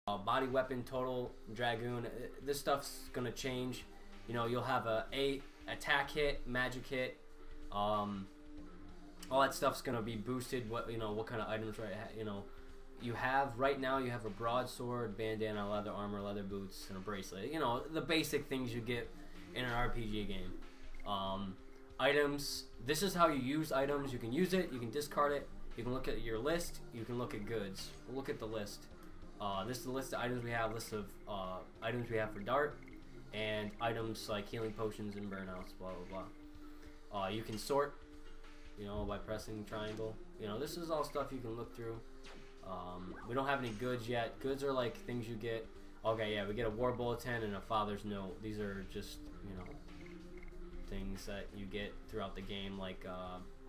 Body weapon, total, dragoon. This stuff's gonna change. You know, you'll have a attack hit, magic hit. All that stuff's gonna be boosted. What kind of items, right? You have right now. You have a broadsword, bandana, leather armor, leather boots, and a bracelet. You know, the basic things you get in an RPG game. Items. This is how you use items. You can use it. You can discard it. You can look at your list. You can look at goods. We'll look at the list. This is the list of items we have. List of items we have for dart, and items like healing potions and burnouts. Blah blah blah. You can sort. You know, by pressing triangle. You know, this is all stuff you can look through. We don't have any goods yet. Goods are like things you get. Okay, yeah, we get a war bulletin and a father's note. These are just, you know, things that you get throughout the game, like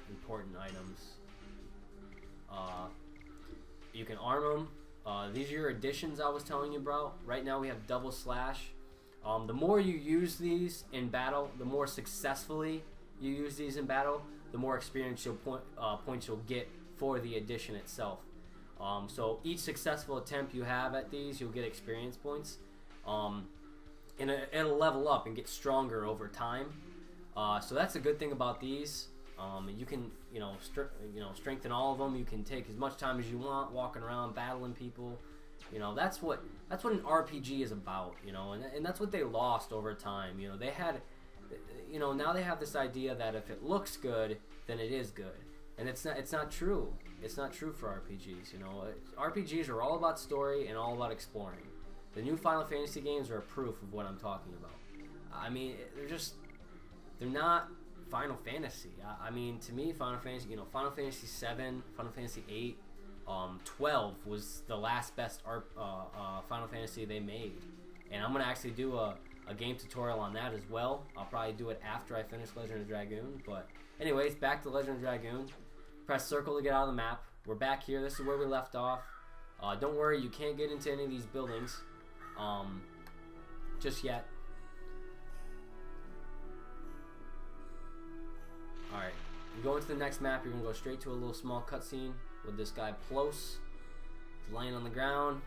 important items. You can arm them. These are your additions I was telling you about. Right now we have double slash. The more you use these in battle, the more successfully you use these in battle, the more experience points you'll get for the addition itself. So each successful attempt you have at these, you'll get experience points, and it'll level up and get stronger over time. So that's a good thing about these. You can strengthen all of them. You can take as much time as you want walking around battling people. You know, that's what an RPG is about. You know, and that's what they lost over time. You know, they had, you know, now they have this idea that if it looks good, then it is good, and it's not true. It's not true for RPGs, you know. RPGs are all about story and all about exploring. The new Final Fantasy games are a proof of what I'm talking about. I mean, they're not Final Fantasy. I mean, to me, Final Fantasy, you know, Final Fantasy 7, Final Fantasy 8, 12 was the last best Final Fantasy they made. And I'm going to actually do a game tutorial on that as well. I'll probably do it after I finish Legend of Dragoon. But anyways, back to Legend of Dragoon. Press circle to get out of the map. We're back here. This is where we left off. Don't worry, you can't get into any of these buildings just yet. Alright, you go into the next map. You're going to go straight to a little small cutscene with this guy Plos. He's laying on the ground.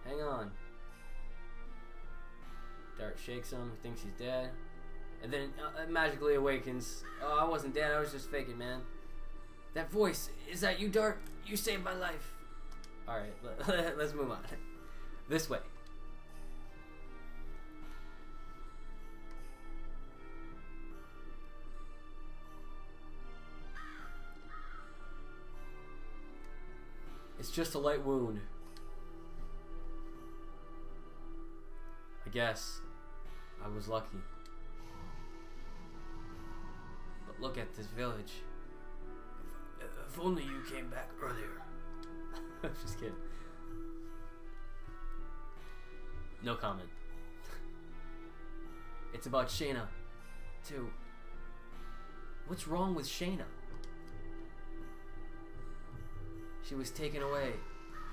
Hang on. Dart shakes him, thinks he's dead. And then it magically awakens. Oh, I wasn't dead, I was just faking, man. That voice, is that you, Dart? You saved my life. Alright, let's move on. This way. It's just a light wound. I guess I was lucky. But look at this village. If only you came back earlier. Just kidding. No comment. It's about Shayna, too. What's wrong with Shayna? She was taken away.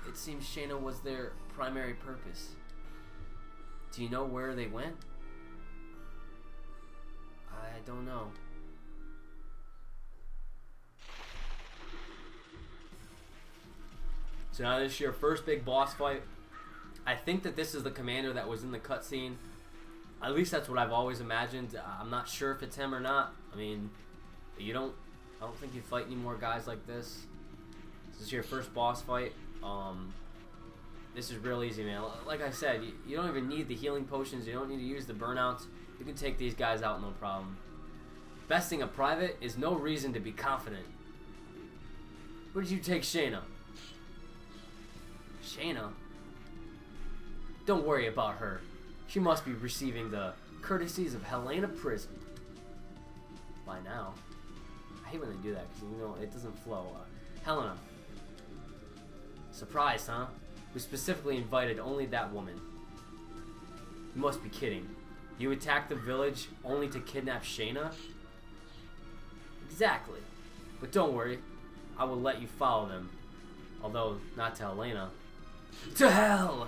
It seems Shayna was their primary purpose. Do you know where they went? I don't know. So now this is your first big boss fight. I think that this is the commander that was in the cutscene. At least that's what I've always imagined. I'm not sure if it's him or not. I mean, I don't think you fight any more guys like this. This is your first boss fight. This is real easy, man. Like I said, you don't even need the healing potions. You don't need to use the burnouts. You can take these guys out no problem. Besting a private is no reason to be confident. Where did you take Shayna? Shayna? Don't worry about her. She must be receiving the courtesies of Helena Prison. By now. I hate when they do that because, you know, it doesn't flow. Helena. Surprised, huh? We specifically invited only that woman. You must be kidding. You attacked the village only to kidnap Shayna? Exactly. But don't worry. I will let you follow them. Although, not to Helena. To hell!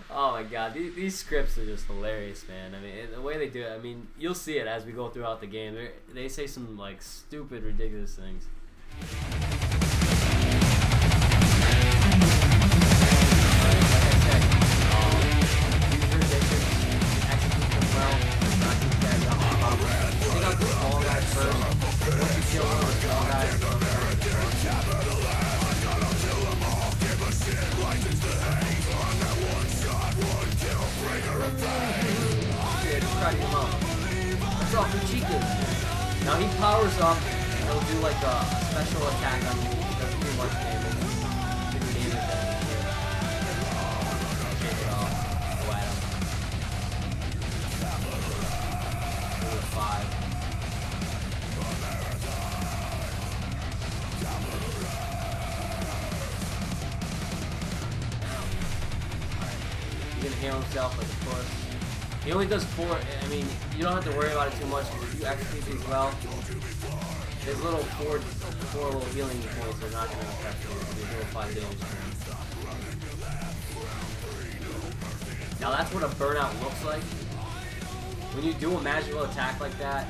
Oh my god, these scripts are just hilarious, man. I mean, the way they do it, I mean, you'll see it as we go throughout the game. They say some, like, stupid, ridiculous things. Now he powers up, and he'll do like a special attack on you. He doesn't do much damage. Didn't damage that here. Shake it off. Go at him. 5. He's gonna heal himself like a push. He only does 4. I mean, you don't have to worry about it too much because if you execute these well, his little four little healing points are not gonna affect you. They do 5 damage to him. Now that's what a burnout looks like. When you do a magical attack like that,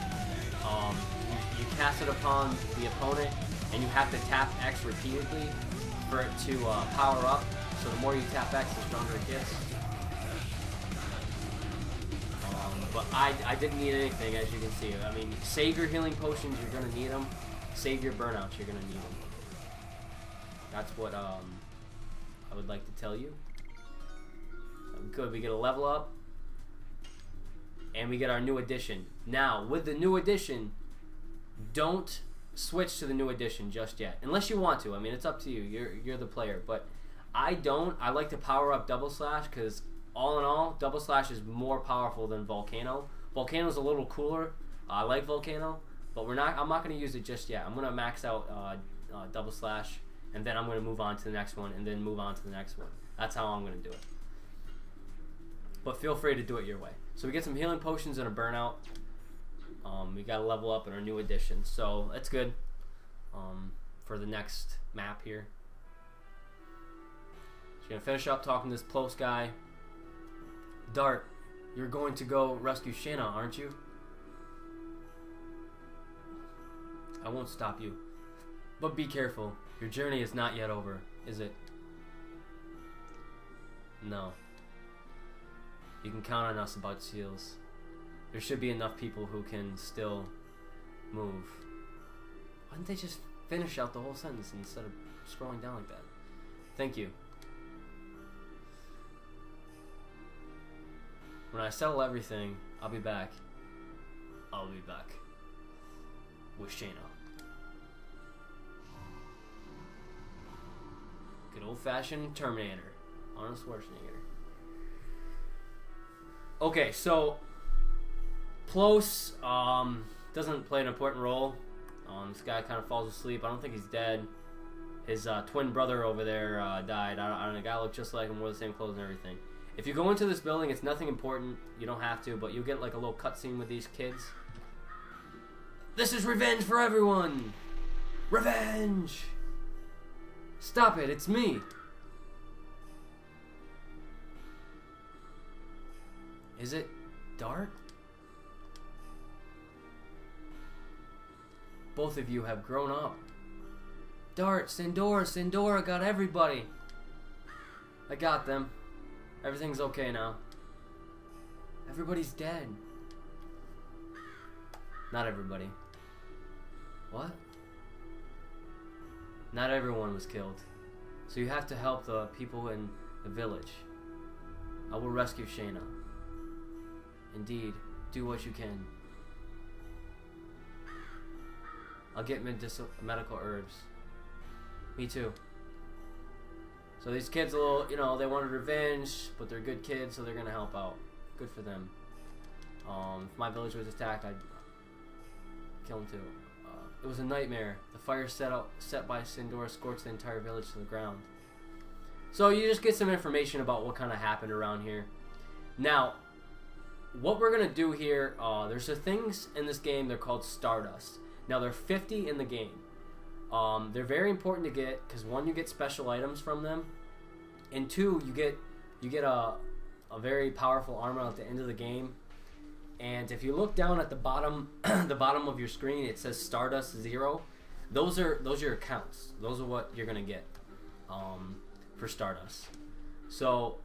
you cast it upon the opponent, and you have to tap X repeatedly for it to power up. So the more you tap X, the stronger it gets. But I didn't need anything, as you can see. I mean, save your healing potions, you're going to need them. Save your burnouts, you're going to need them. That's what I would like to tell you. Good, we get a level up. And we get our new edition. Now, with the new edition, don't switch to the new edition just yet. Unless you want to. I mean, it's up to you. You're the player. But I don't. I like to power up Double Slash because all in all, Double Slash is more powerful than Volcano. Volcano's a little cooler. I like Volcano, but I'm not going to use it just yet. I'm going to max out Double Slash, and then I'm going to move on to the next one, and then move on to the next one. That's how I'm going to do it. But feel free to do it your way. So we get some healing potions and a burnout. We got to level up in our new edition. So that's good for the next map here. So going to finish up talking to this close guy. Dart, you're going to go rescue Shayna, aren't you? I won't stop you. But be careful. Your journey is not yet over, is it? No. You can count on us about seals. There should be enough people who can still move. Why didn't they just finish out the whole sentence instead of scrolling down like that? Thank you. When I settle everything, I'll be back. I'll be back. With Shayna. Good old-fashioned Terminator. Arnold Schwarzenegger. Okay, so Plos doesn't play an important role. This guy kind of falls asleep. I don't think he's dead. His twin brother over there died. I don't know. The guy looked just like him, wore the same clothes and everything. If you go into this building, it's nothing important. You don't have to, but you'll get like a little cutscene with these kids. This is revenge for everyone! Revenge! Stop it, it's me! Is it Dart? Both of you have grown up. Dart, Sindora got everybody. I got them. Everything's okay now. Everybody's dead. Not everybody. What? Not everyone was killed. So you have to help the people in the village. I will rescue Shayna. Indeed, do what you can. I'll get medical herbs. Me too. So these kids a little, you know, they wanted revenge, but they're good kids, so they're gonna help out. Good for them. If my village was attacked, I'd kill them too. It was a nightmare. The fire set by Sindora scorched the entire village to the ground. So you just get some information about what kind of happened around here. Now, what we're gonna do here, there's some things in this game. They're called Stardust. Now there are 50 in the game. They're very important to get because one, you get special items from them, and two, you get a very powerful armor at the end of the game. And if you look down at the bottom the bottom of your screen, it says Stardust 0. Those are your accounts. Those are what you're gonna get for Stardust. So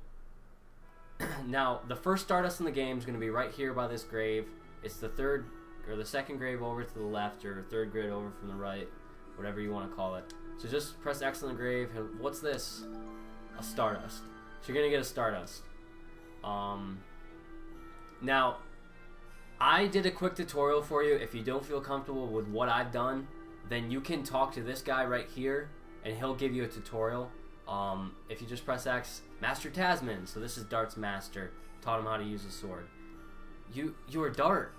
now the first Stardust in the game is gonna be right here by this grave. It's the third or the second grave over to the left, or third grave over from the right, whatever you want to call it. So just press X on the grave. What's this? A Stardust. So you're gonna get a Stardust. Now, I did a quick tutorial for you. If you don't feel comfortable with what I've done, then you can talk to this guy right here, and he'll give you a tutorial. If you just press X, Master Tasman. So this is Dart's master. Taught him how to use a sword. You are Dart.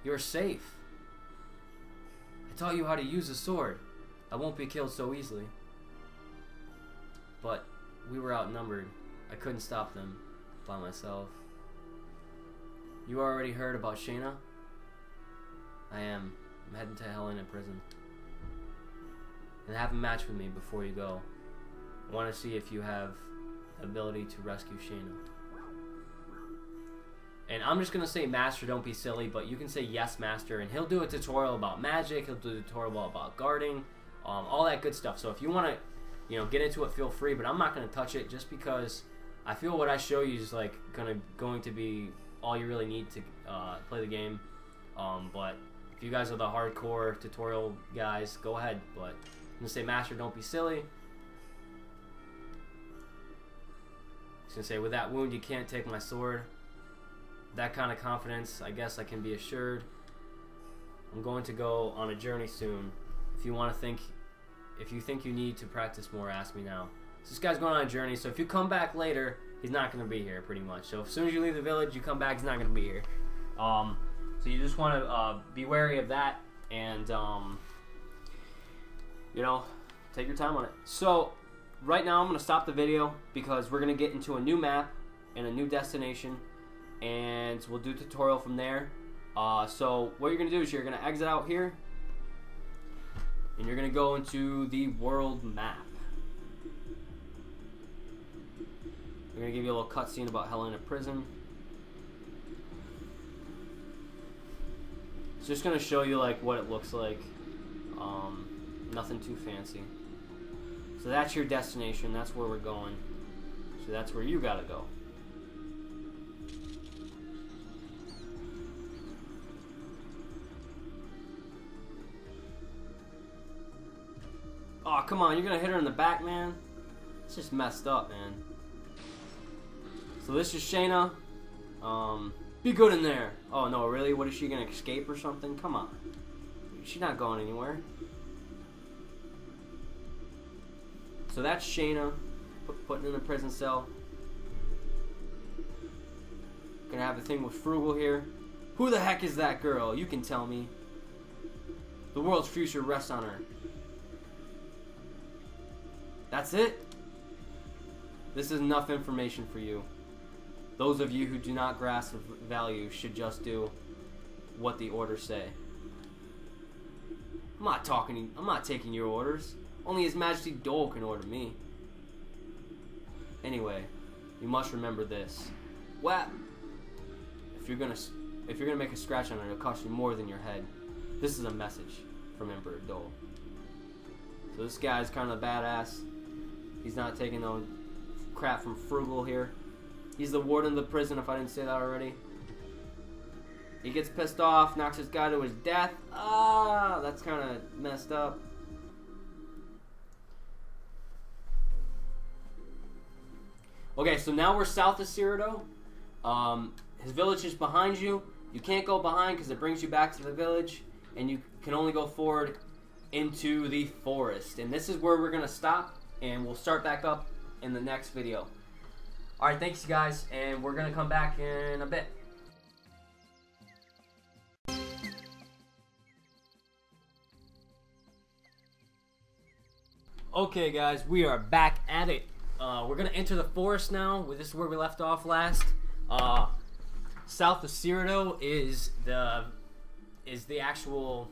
You're safe. I taught you how to use a sword. I won't be killed so easily. But we were outnumbered. I couldn't stop them by myself. You already heard about Shayna? I am. I'm heading to Helena prison. And have a match with me before you go. I want to see if you have the ability to rescue Shayna. And I'm just going to say Master, don't be silly, but you can say yes, Master, and he'll do a tutorial about magic, he'll do a tutorial about guarding, all that good stuff. So if you want to, you know, get into it, feel free, but I'm not going to touch it just because I feel what I show you is like going to be all you really need to play the game. But if you guys are the hardcore tutorial guys, go ahead. But I'm going to say Master, don't be silly. He's going to say, with that wound, you can't take my sword. That kind of confidence, I guess I can be assured. I'm going to go on a journey soon. If you think you need to practice more, ask me now. So this guy's going on a journey, so if you come back later, he's not going to be here, pretty much. So as soon as you leave the village, you come back, he's not going to be here. So you just want to be wary of that, and you know, take your time on it. So right now I'm going to stop the video because we're going to get into a new map and a new destination, and we'll do a tutorial from there. So what you're going to do is you're going to exit out here, and you're going to go into the world map. We're going to give you a little cutscene about Helena prison. It's just going to show you like what it looks like. Nothing too fancy. So that's your destination. That's where we're going. So that's where you got to go. Oh, come on. You're going to hit her in the back, man? It's just messed up, man. So this is Shayna. Be good in there. Oh, no, really? What, is she going to escape or something? Come on. She's not going anywhere. So that's Shayna. Putting in a prison cell. Gonna have a thing with Frugal here. Who the heck is that girl? You can tell me. The world's future rests on her. That's it? This is enough information for you. Those of you who do not grasp value should just do what the orders say. I'm not taking your orders. Only His Majesty Dole can order me. Anyway, you must remember this. What? If you're gonna make a scratch on it, it'll cost you more than your head. This is a message from Emperor Dole. So this guy's kind of badass. He's not taking no crap from Frugal here. He's the warden of the prison, if I didn't say that already. He gets pissed off, knocks this guy to his death. Ah, that's kind of messed up. Okay, so now we're south of Cyrodiil. His village is behind you. You can't go behind because it brings you back to the village, and you can only go forward into the forest. And this is where we're going to stop, and we'll start back up in the next video. Alright, thanks guys, and we're going to come back in a bit. Okay guys, we are back at it. We're going to enter the forest now. This is where we left off last. South of Cyrodiil is the actual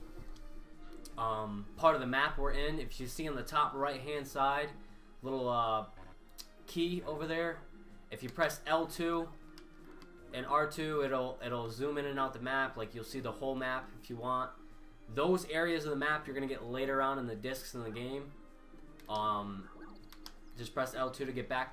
part of the map we're in. If you see on the top right hand side, little key over there, if you press L2 and R2, it'll zoom in and out the map. Like, you'll see the whole map if you want. Those areas of the map you're gonna get later on in the discs in the game. Just press L2 to get back